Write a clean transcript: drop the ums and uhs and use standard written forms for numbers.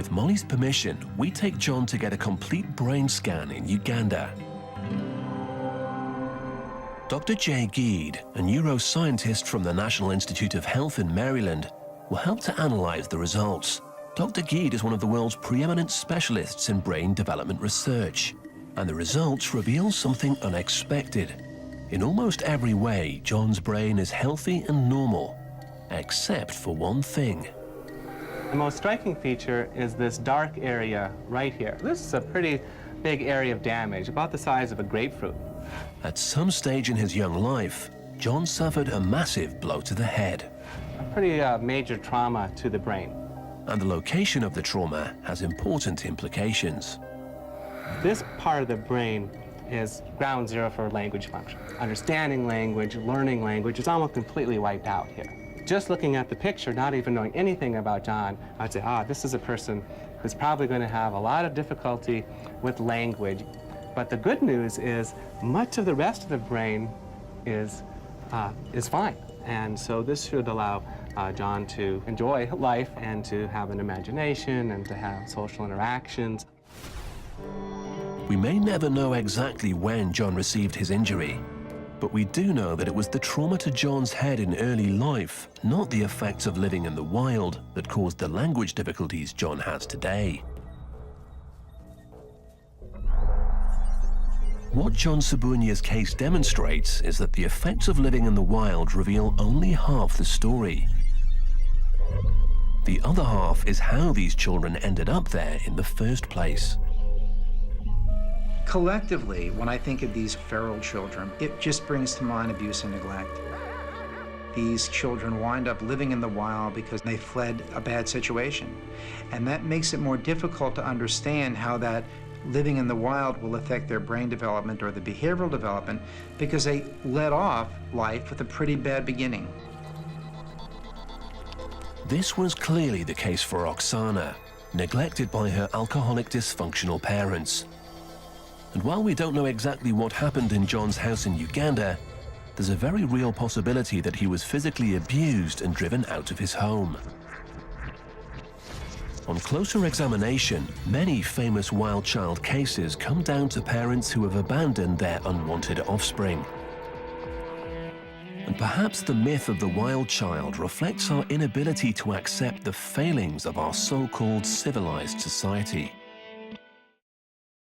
with Molly's permission, we take John to get a complete brain scan in Uganda. Dr. Jay Geed, a neuroscientist from the National Institute of Health in Maryland, will help to analyze the results. Dr. Geed is one of the world's preeminent specialists in brain development research, and the results reveal something unexpected. In almost every way, John's brain is healthy and normal, except for one thing. The most striking feature is this dark area right here. This is a pretty big area of damage, about the size of a grapefruit. At some stage in his young life, John suffered a massive blow to the head. A pretty major trauma to the brain. And the location of the trauma has important implications. This part of the brain is ground zero for language function. Understanding language, learning language is almost completely wiped out here. Just looking at the picture, not even knowing anything about John, I'd say, this is a person who's probably going to have a lot of difficulty with language. But the good news is much of the rest of the brain is fine. And so this should allow John to enjoy life and to have an imagination and to have social interactions. We may never know exactly when John received his injury, but we do know that it was the trauma to John's head in early life, not the effects of living in the wild, that caused the language difficulties John has today. What John Sabunya's case demonstrates is that the effects of living in the wild reveal only half the story. The other half is how these children ended up there in the first place. Collectively, when I think of these feral children, it just brings to mind abuse and neglect. These children wind up living in the wild because they fled a bad situation. And that makes it more difficult to understand how that living in the wild will affect their brain development or the behavioral development, because they led off life with a pretty bad beginning. This was clearly the case for Oksana, neglected by her alcoholic dysfunctional parents. And while we don't know exactly what happened in John's house in Uganda, there's a very real possibility that he was physically abused and driven out of his home. On closer examination, many famous wild child cases come down to parents who have abandoned their unwanted offspring. And perhaps the myth of the wild child reflects our inability to accept the failings of our so-called civilized society.